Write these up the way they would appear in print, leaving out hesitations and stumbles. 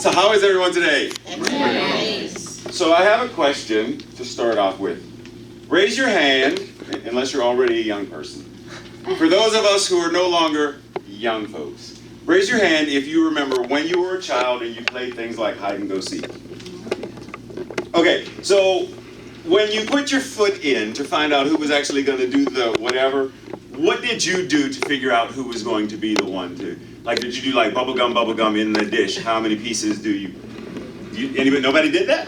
So how is everyone today? Nice. So I have a question to start off with. Raise your hand, unless you're already a young person. For those of us who are no longer young folks, raise your hand if you remember when you were a child and you played things like hide and go seek. Okay, so when you put your foot in to find out who was actually going to do the whatever, what did you do to figure out who was going to be the one to? Like, did you do like bubble gum in the dish? How many pieces do you anybody, nobody did that?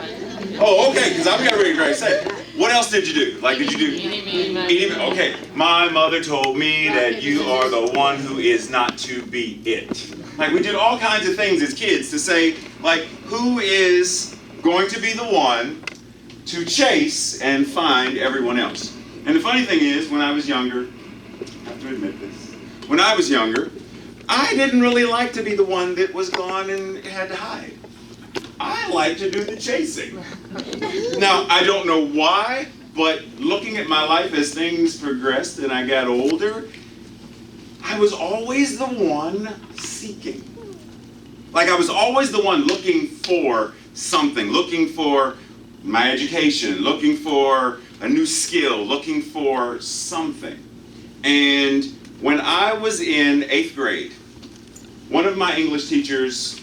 Oh, okay, because I'm getting ready to say. What else did you do? Like, did you do? Eating. Okay, my mother told me that you are the one who is not to be it. Like, we did all kinds of things as kids to say, like, who is going to be the one to chase and find everyone else. And the funny thing is, when I was younger, I have to admit this, when I was younger, I didn't really like to be the one that was gone and had to hide. I like to do the chasing. Now, I don't know why, but looking at my life as things progressed and I got older, I was always the one seeking. Like, I was always the one looking for something, looking for my education, looking for a new skill, looking for something. And when I was in 8th grade, one of my English teachers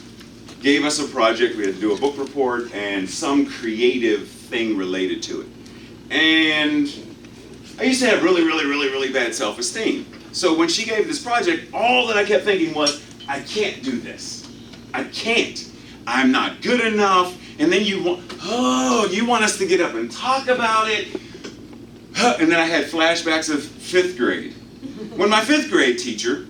gave us a project. We had to do a book report and some creative thing related to it. And I used to have really bad self-esteem. So when she gave this project, all that I kept thinking was, I can't do this. I can't. I'm not good enough. And then you want us to get up and talk about it. And then I had flashbacks of 5th grade. When my 5th grade teacher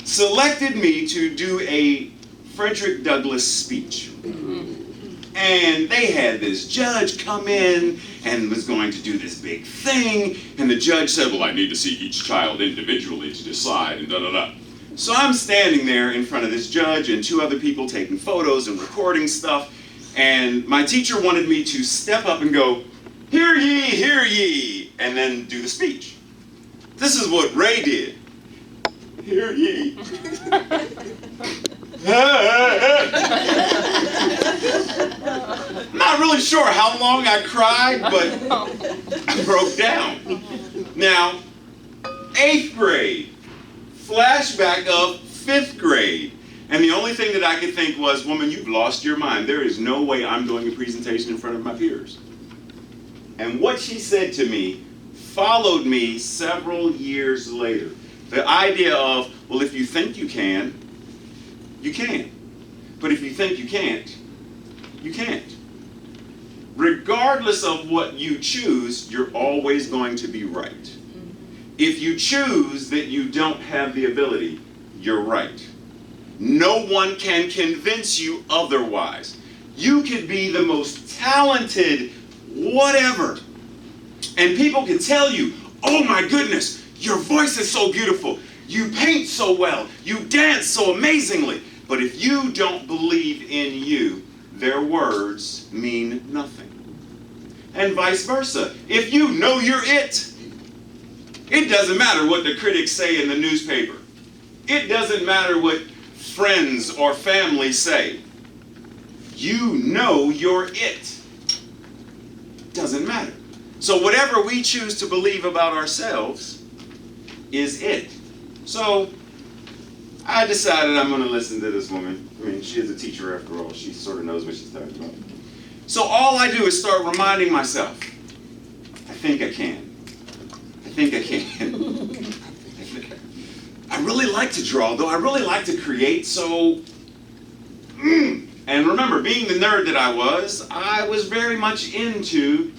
selected me to do a Frederick Douglass speech. And they had this judge come in and was going to do this big thing. And the judge said, well, I need to see each child individually to decide, and da-da-da. So I'm standing there in front of this judge and 2 other people taking photos and recording stuff. And my teacher wanted me to step up and go, hear ye, and then do the speech. This is what Ray did. Hear ye. Not really sure how long I cried, but I broke down. Now, 8th grade, flashback of 5th grade. And the only thing that I could think was, woman, you've lost your mind. There is no way I'm doing a presentation in front of my peers. And what she said to me followed me several years later. The idea of, well, if you think you can, you can. But if you think you can't, you can't. Regardless of what you choose, you're always going to be right. If you choose that you don't have the ability, you're right. No one can convince you otherwise. You could be the most talented whatever. And people can tell you, oh my goodness, your voice is so beautiful. You paint so well. You dance so amazingly. But if you don't believe in you, their words mean nothing. And vice versa. If you know you're it doesn't matter what the critics say in the newspaper. It doesn't matter what friends or family say. You know you're it. Doesn't matter. So whatever we choose to believe about ourselves is it. So I decided I'm going to listen to this woman. I mean, she is a teacher after all. She sort of knows what she's talking about. So all I do is start reminding myself, I think I can. I think I can. I really like to draw, though. I really like to create, so... And remember, being the nerd that I was very much into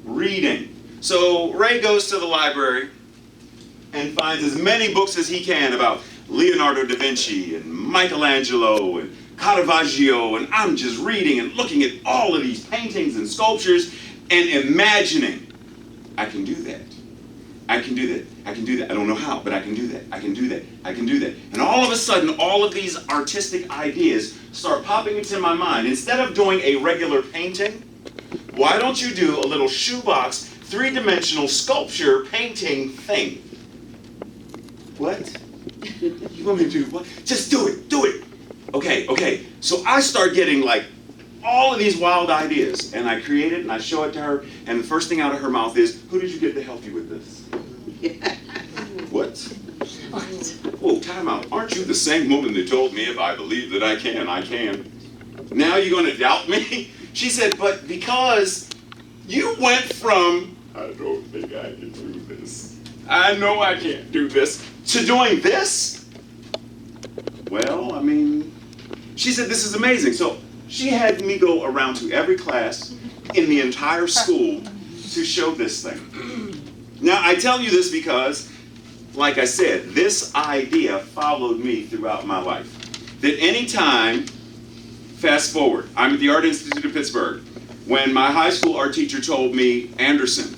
reading. So Ray goes to the library and finds as many books as he can about Leonardo da Vinci and Michelangelo and Caravaggio, and I'm just reading and looking at all of these paintings and sculptures and imagining, I can do that. I can do that. I can do that. I don't know how, but I can do that. I can do that. I can do that. And all of a sudden, all of these artistic ideas start popping into my mind. Instead of doing a regular painting, why don't you do a little shoebox, 3-dimensional sculpture painting thing? What? You want me to do what? Just do it. Do it. okay. So I start getting like all of these wild ideas, and I create it and I show it to her, and the first thing out of her mouth is, who did you get to help you with this? What? Whoa, time out. Aren't you the same woman that told me if I believe that I can, I can? Now you're going to doubt me? She said, but because you went from, I don't think I can do this, I know I can't do this, to doing this? Well, I mean, she said, this is amazing. So she had me go around to every class in the entire school to show this thing. Now, I tell you this because, like I said, this idea followed me throughout my life. That anytime, fast forward, I'm at the Art Institute of Pittsburgh. When my high school art teacher told me, Anderson,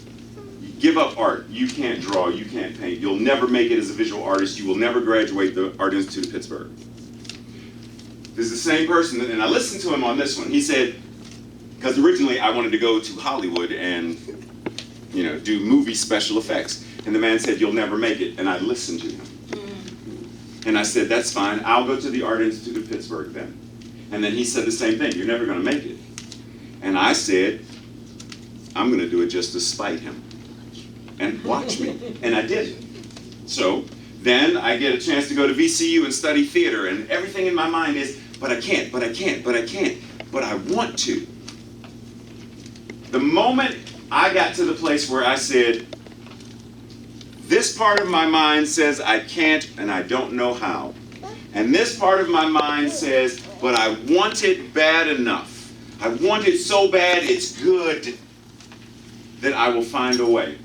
give up art. You can't draw, you can't paint. You'll never make it as a visual artist. You will never graduate the Art Institute of Pittsburgh. This is the same person, and I listened to him on this one. He said, because originally I wanted to go to Hollywood and, do movie special effects. And the man said, you'll never make it. And I listened to him. And I said, that's fine. I'll go to the Art Institute of Pittsburgh then. And then he said the same thing. You're never going to make it. And I said, I'm going to do it just to spite him. And watch me. And I did. So then I get a chance to go to VCU and study theater. And everything in my mind is, but I can't, but I can't, but I can't, but I want to. The moment I got to the place where I said, this part of my mind says I can't and I don't know how. And this part of my mind says, but I want it bad enough. I want it so bad it's good that I will find a way.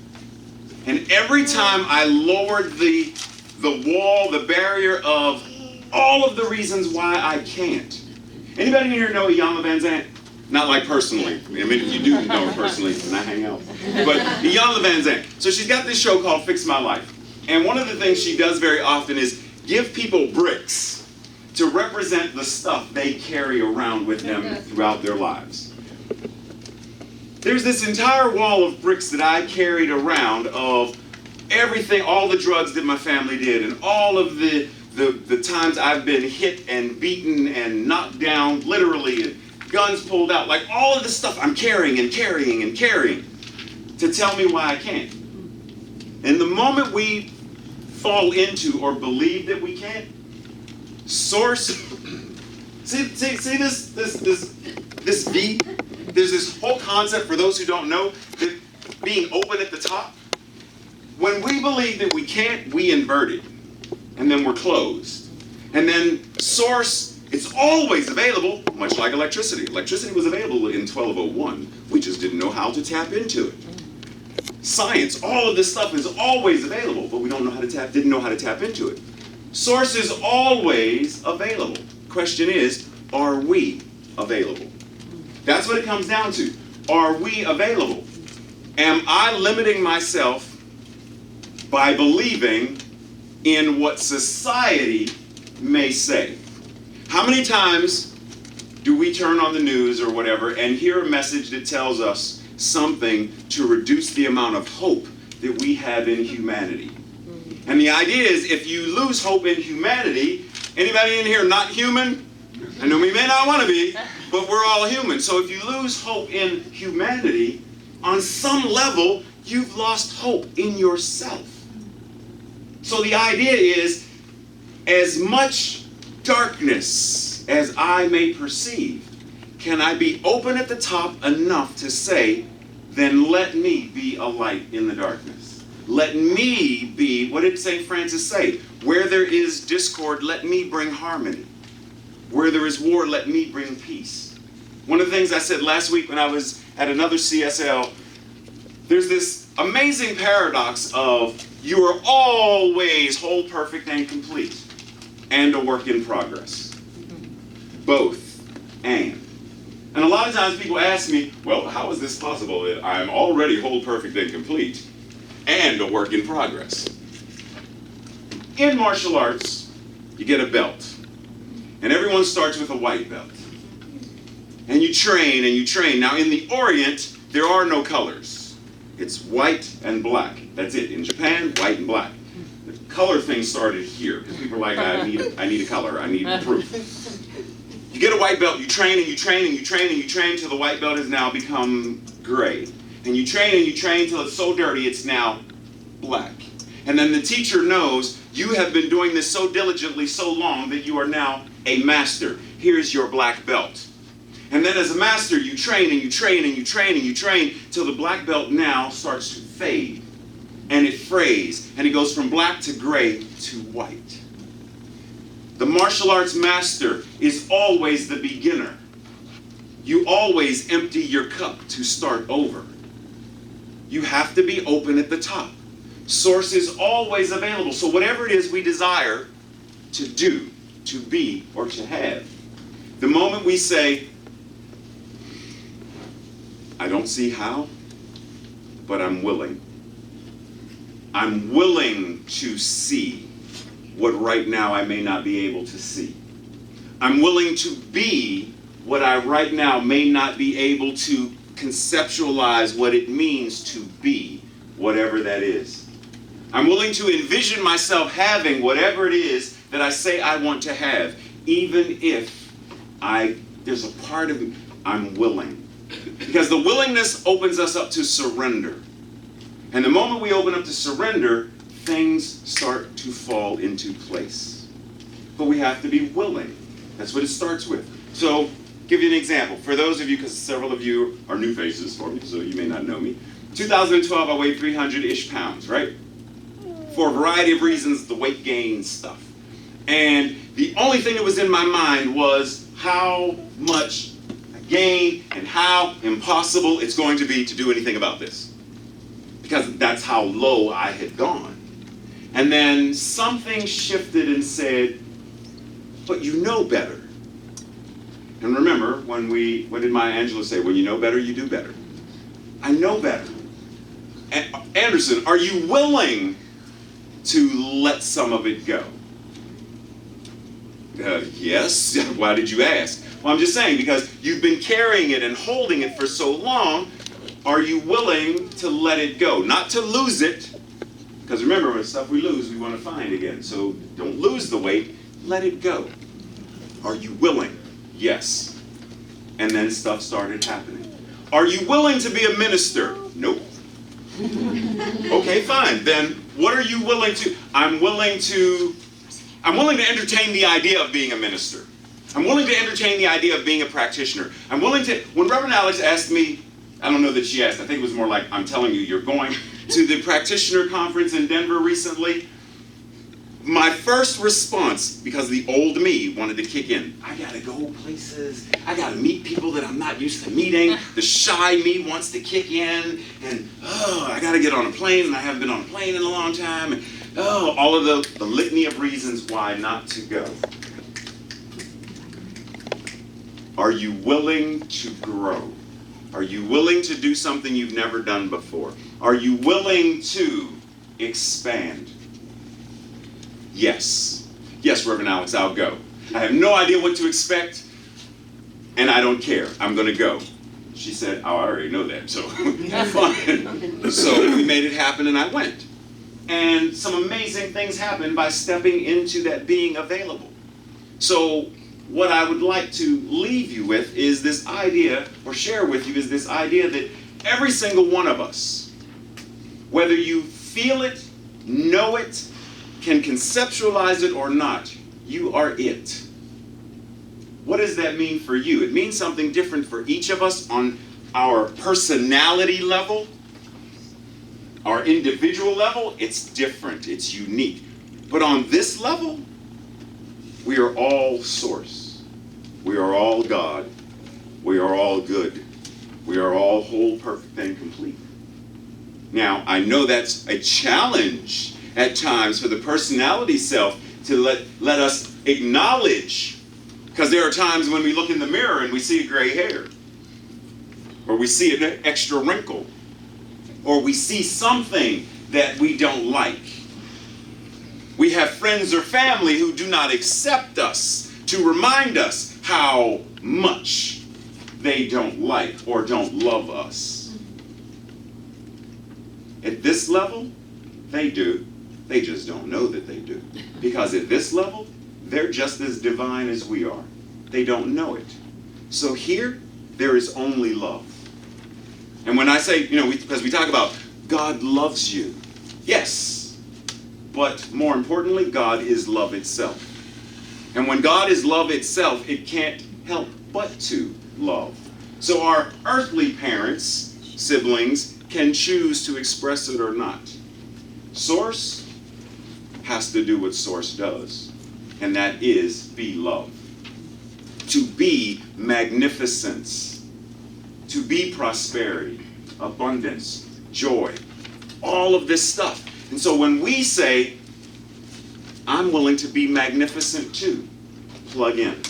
And every time I lowered the wall, the barrier of all of the reasons why I can't. Anybody in here know Iyanla Van Zandt? Not like personally. I mean, if you do know her personally, then I hang out. But Iyanla Van Zandt. So she's got this show called Fix My Life. And one of the things she does very often is give people bricks to represent the stuff they carry around with them throughout their lives. There's this entire wall of bricks that I carried around of everything, all the drugs that my family did, and all of the times I've been hit and beaten and knocked down, literally, and guns pulled out, like all of the stuff I'm carrying and carrying and carrying to tell me why I can't. And the moment we fall into or believe that we can't, source, see this V? There's this whole concept for those who don't know, that being open at the top. When we believe that we can't, we invert it. And then we're closed. And then source, it's always available, much like electricity. Electricity was available in 1201. We just didn't know how to tap into it. Science, all of this stuff is always available, but we didn't know how to tap into it. Source is always available. Question is, are we available? That's what it comes down to. Are we available? Am I limiting myself by believing in what society may say? How many times do we turn on the news or whatever and hear a message that tells us something to reduce the amount of hope that we have in humanity? And the idea is, if you lose hope in humanity, anybody in here not human? I know we may not want to be, but we're all human. So if you lose hope in humanity, on some level, you've lost hope in yourself. So the idea is, as much darkness as I may perceive, can I be open at the top enough to say, then let me be a light in the darkness. Let me be, what did St. Francis say? Where there is discord, let me bring harmony. Where there is war, let me bring peace. One of the things I said last week when I was at another CSL, there's this amazing paradox of you are always whole, perfect, and complete, and a work in progress. Both and. And a lot of times people ask me, well, how is this possible that I'm already whole, perfect, and complete, and a work in progress? In martial arts, you get a belt. And everyone starts with a white belt. And you train and you train. Now in the Orient, there are no colors. It's white and black. That's it. In Japan, white and black. The color thing started here, because people are like, I need a color, I need proof. You get a white belt, you train and you train and you train and you train till the white belt has now become gray. And you train till it's so dirty it's now black. And then the teacher knows you have been doing this so diligently so long that you are now a master. Here's your black belt. And then as a master, you train and you train and you train and you train till the black belt now starts to fade. And it frays. And it goes from black to gray to white. The martial arts master is always the beginner. You always empty your cup to start over. You have to be open at the top. Source is always available. So whatever it is we desire to do, to be, or to have, the moment we say, I don't see how, but I'm willing. I'm willing to see what right now I may not be able to see. I'm willing to be what I right now may not be able to conceptualize what it means to be, whatever that is. I'm willing to envision myself having whatever it is that I say I want to have, even if there's a part of me, I'm willing. Because the willingness opens us up to surrender. And the moment we open up to surrender, things start to fall into place. But we have to be willing. That's what it starts with. So, give you an example. For those of you, because several of you are new faces for me, so you may not know me. 2012, I weighed 300-ish pounds, right? For a variety of reasons, the weight gain stuff. And the only thing that was in my mind was how much I gained and how impossible it's going to be to do anything about this. Because that's how low I had gone. And then something shifted and said, but you know better. And remember, what did Maya Angelou say? When you know better, you do better. I know better. Anderson, are you willing to let some of it go? Yes. Why did you ask? Well, I'm just saying, because you've been carrying it and holding it for so long, are you willing to let it go? Not to lose it, because remember, when stuff we lose, we want to find again. So don't lose the weight, let it go. Are you willing? Yes. And then stuff started happening. Are you willing to be a minister? Nope. Okay, fine. Then what are you willing to? I'm willing to entertain the idea of being a minister. I'm willing to entertain the idea of being a practitioner. I'm willing to, when Reverend Alex asked me, I don't know that she asked, I think it was more like, I'm telling you, you're going to the practitioner conference in Denver recently. My first response, because the old me wanted to kick in, I gotta go places, I gotta meet people that I'm not used to meeting. The shy me wants to kick in, and I gotta get on a plane, and I haven't been on a plane in a long time, and all of the litany of reasons why not to go. Are you willing to grow? Are you willing to do something you've never done before? Are you willing to expand? Yes. Yes, Reverend Alex, I'll go. I have no idea what to expect, and I don't care. I'm going to go. She said, oh, I already know that, so fine. So we made it happen, and I went. And some amazing things happened by stepping into that being available. So what I would like to leave you with is this idea, or share with you, is this idea that every single one of us, whether you feel it, know it, can conceptualize it or not, you are it. What does that mean for you? It means something different for each of us on our personality level, our individual level. It's different, it's unique. But on this level, we are all source. We are all God. We are all good. We are all whole, perfect, and complete. Now, I know that's a challenge at times for the personality self to let us acknowledge, because there are times when we look in the mirror and we see a gray hair, or we see an extra wrinkle, or we see something that we don't like. We have friends or family who do not accept us to remind us how much they don't like or don't love us. At this level, they do. They just don't know that they do. Because at this level, they're just as divine as we are. they don't know it. So here, there is only love. And when I say, because we talk about God loves you, yes, but more importantly, God is love itself. And when God is love itself, it can't help but to love. So our earthly parents, siblings, can choose to express it or not. Source has to do what Source does, and that is be love. To be magnificence, to be prosperity, abundance, joy, all of this stuff. And so when we say, I'm willing to be magnificent too, plug in.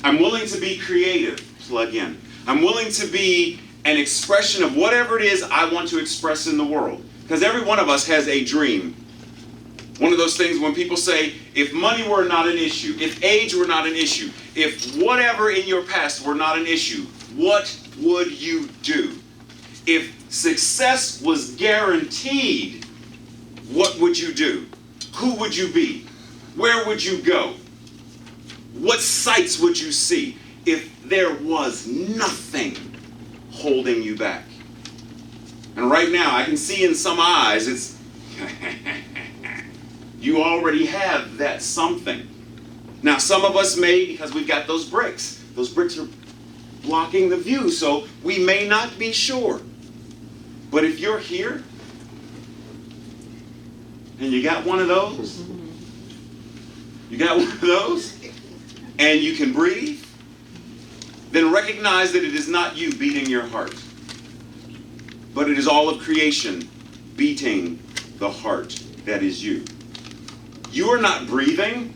I'm willing to be creative, plug in. I'm willing to be an expression of whatever it is I want to express in the world. Because every one of us has a dream. One of those things when people say, if money were not an issue, if age were not an issue, if whatever in your past were not an issue, what would you do? If success was guaranteed, what would you do? Who would you be? Where would you go? What sights would you see if there was nothing holding you back? And right now, I can see in some eyes, it's, you already have that something. Now, some of us may, because we've got those bricks are blocking the view, so we may not be sure. But if you're here, and you got one of those, and you can breathe, then recognize that it is not you beating your heart, but it is all of creation beating the heart that is you. You are not breathing,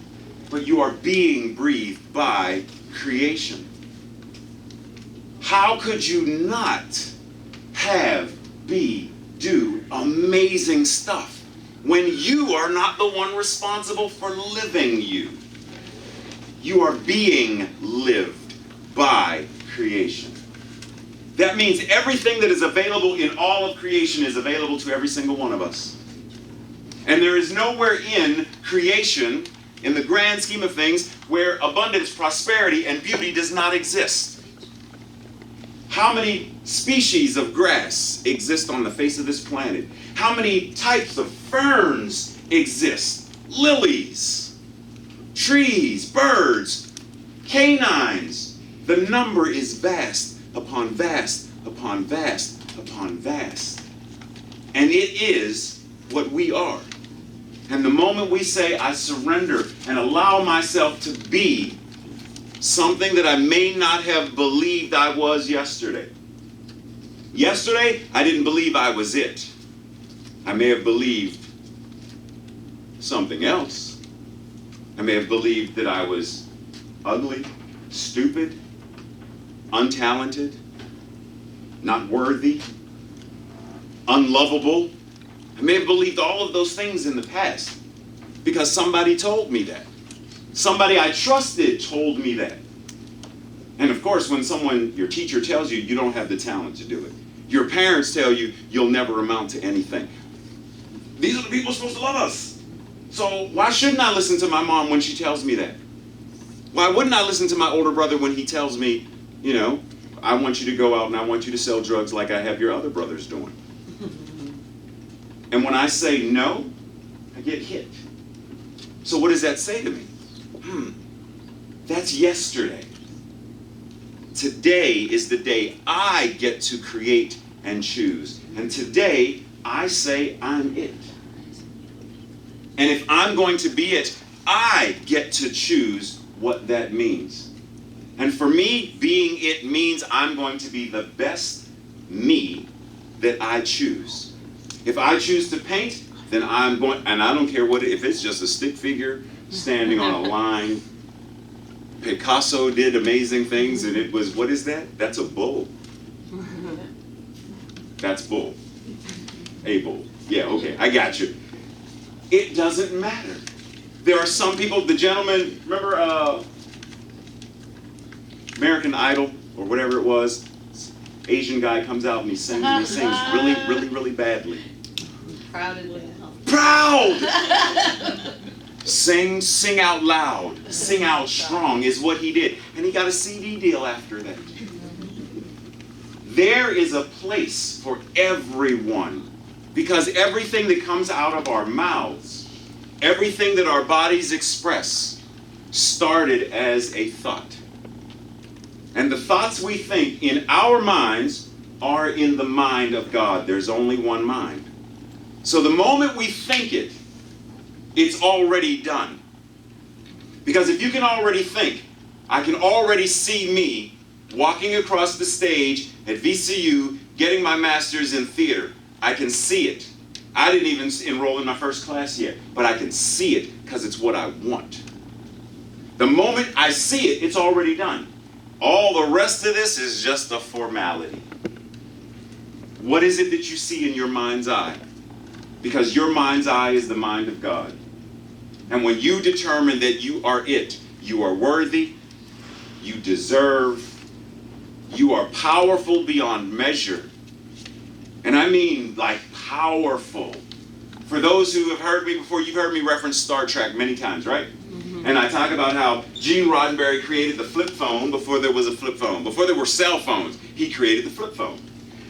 but you are being breathed by creation. How could you not do amazing stuff when you are not the one responsible for living you? You are being lived by creation. That means everything that is available in all of creation is available to every single one of us. And there is nowhere in creation, in the grand scheme of things, where abundance, prosperity, and beauty does not exist. How many species of grass exist on the face of this planet? How many types of ferns exist? Lilies, trees, birds, canines. The number is vast upon vast upon vast upon vast. And it is what we are. And the moment we say, I surrender and allow myself to be something that I may not have believed I was yesterday. Yesterday, I didn't believe I was it. I may have believed something else. I may have believed that I was ugly, stupid, untalented, not worthy, unlovable. I may have believed all of those things in the past because somebody told me that. Somebody I trusted told me that. And of course, when your teacher tells you you don't have the talent to do it, your parents tell you you'll never amount to anything. These are the people supposed to love us. So why shouldn't I listen to my mom when she tells me that? Why wouldn't I listen to my older brother when he tells me, I want you to go out and I want you to sell drugs like I have your other brothers doing? And when I say no, I get hit. So what does that say to me? That's yesterday. Today is the day I get to create and choose. And today, I say I'm it. And if I'm going to be it, I get to choose what that means. And for me, being it means I'm going to be the best me that I choose. If I choose to paint, then I'm going, and I don't care if it's just a stick figure standing on a line. Picasso did amazing things, and it was, what is that? That's a bull. That's bull. A bull. Yeah, okay, I got you. It doesn't matter. There are some people, the gentleman, remember American Idol, or whatever it was? Asian guy comes out and he sings really, really, really badly. Proud and well. Proud! Sing out loud, sing out strong is what he did. And he got a CD deal after that. There is a place for everyone, because everything that comes out of our mouths, everything that our bodies express, started as a thought. And the thoughts we think in our minds are in the mind of God. There's only one mind. So the moment we think it, it's already done. Because if you can already think, I can already see me walking across the stage at VCU getting my master's in theater. I can see it. I didn't even enroll in my first class yet, but I can see it because it's what I want. The moment I see it, it's already done. All the rest of this is just a formality. What is it that you see in your mind's eye? Because your mind's eye is the mind of God. And when you determine that you are it, you are worthy, you deserve, you are powerful beyond measure. And I mean like powerful. For those who have heard me before, you've heard me reference Star Trek many times, right? And I talk about how Gene Roddenberry created the flip phone before there was a flip phone. Before there were cell phones, he created the flip phone.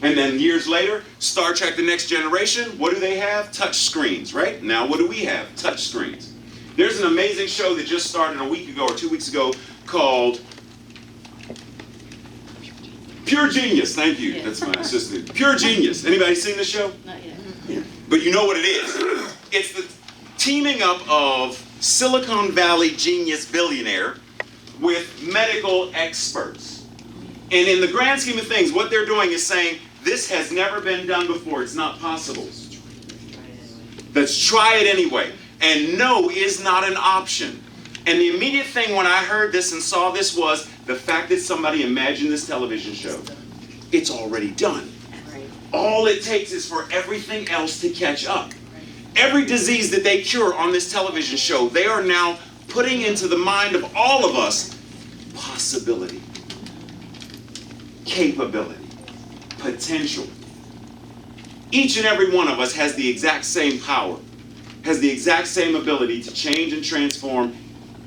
And then years later, Star Trek The Next Generation, what do they have? Touch screens, right? Now what do we have? Touch screens. There's an amazing show that just started a week ago or 2 weeks ago called Pure Genius. Thank you. That's my assistant. Pure Genius. Anybody seen the show? Not yet. But you know what it is. It's the teaming up of Silicon Valley genius billionaire with medical experts. And in the grand scheme of things, what they're doing is saying, this has never been done before. It's not possible. Let's try it anyway. And no is not an option. And the immediate thing when I heard this and saw this was the fact that somebody imagined this television show. It's already done. All it takes is for everything else to catch up. Every disease that they cure on this television show, they are now putting into the mind of all of us possibility, capability, potential. Each and every one of us has the exact same power, has the exact same ability to change and transform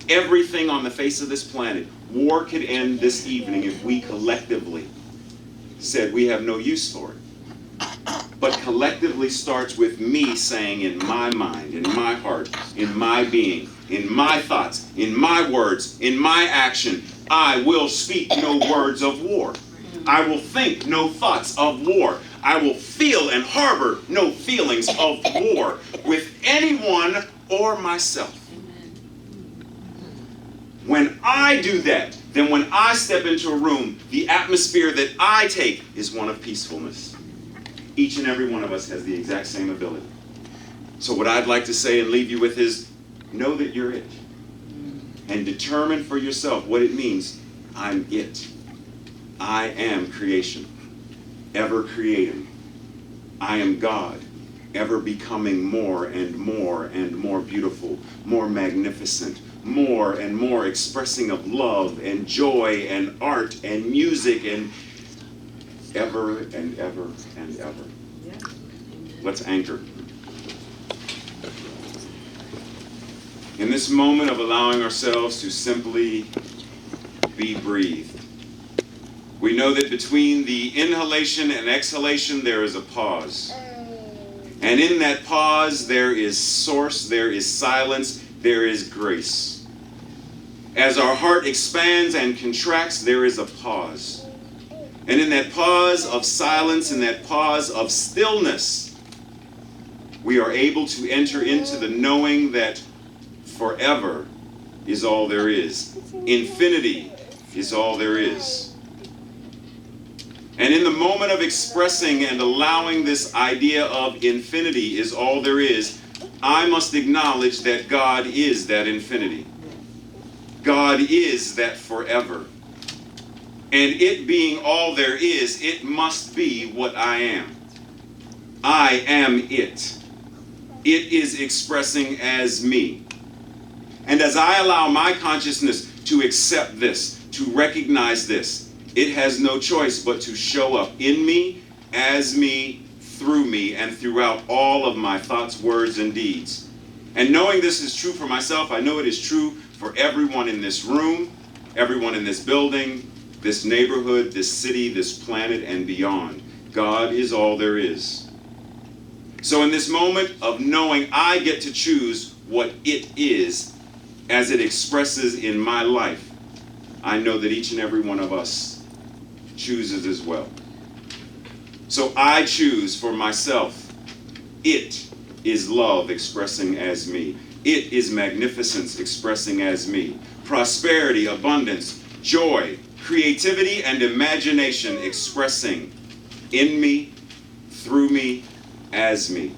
everything on the face of this planet. War could end this evening if we collectively said we have no use for it. But collectively starts with me saying in my mind, in my heart, in my being, in my thoughts, in my words, in my action, I will speak no words of war. I will think no thoughts of war. I will feel and harbor no feelings of war with anyone or myself. When I do that, then when I step into a room, the atmosphere that I take is one of peacefulness. Each and every one of us has the exact same ability. So what I'd like to say and leave you with is, know that you're it. And determine for yourself what it means. I'm it. I am creation, ever creating. I am God, ever becoming more and more and more beautiful, more magnificent, more and more expressing of love and joy and art and music and ever and ever and ever. Let's anchor. In this moment of allowing ourselves to simply be breathed, we know that between the inhalation and exhalation there is a pause. And in that pause there is source, there is silence, there is grace. As our heart expands and contracts, there is a pause. And in that pause of silence, in that pause of stillness, we are able to enter into the knowing that forever is all there is. Infinity is all there is. And in the moment of expressing and allowing this idea of infinity is all there is, I must acknowledge that God is that infinity. God is that forever. And it being all there is, it must be what I am. I am it. It is expressing as me. And as I allow my consciousness to accept this, to recognize this, it has no choice but to show up in me, as me, through me, and throughout all of my thoughts, words, and deeds. And knowing this is true for myself, I know it is true for everyone in this room, everyone in this building, this neighborhood, this city, this planet, and beyond. God is all there is. So in this moment of knowing I get to choose what it is as it expresses in my life, I know that each and every one of us chooses as well. So I choose for myself. It is love expressing as me. It is magnificence expressing as me. Prosperity, abundance, joy, creativity, and imagination expressing in me, through me, as me.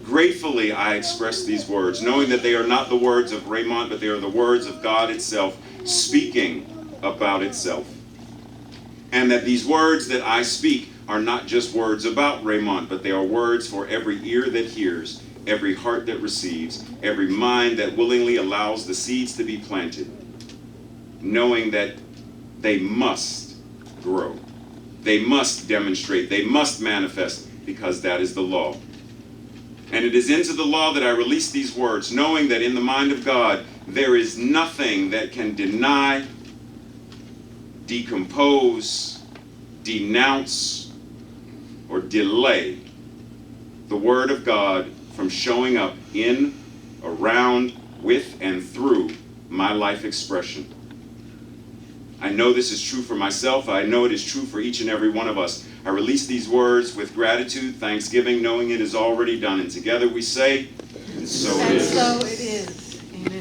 Gratefully, I express these words, knowing that they are not the words of Raymont, but they are the words of God itself, speaking about itself. And that these words that I speak are not just words about Raymont, but they are words for every ear that hears, every heart that receives, every mind that willingly allows the seeds to be planted, knowing that they must grow. They must demonstrate. They must manifest, because that is the law. And it is into the law that I release these words, knowing that in the mind of God, there is nothing that can deny, decompose, denounce, or delay the word of God from showing up in, around, with, and through my life expression. I know this is true for myself. I know it is true for each and every one of us. I release these words with gratitude, thanksgiving, knowing it is already done. And together we say, and so it is.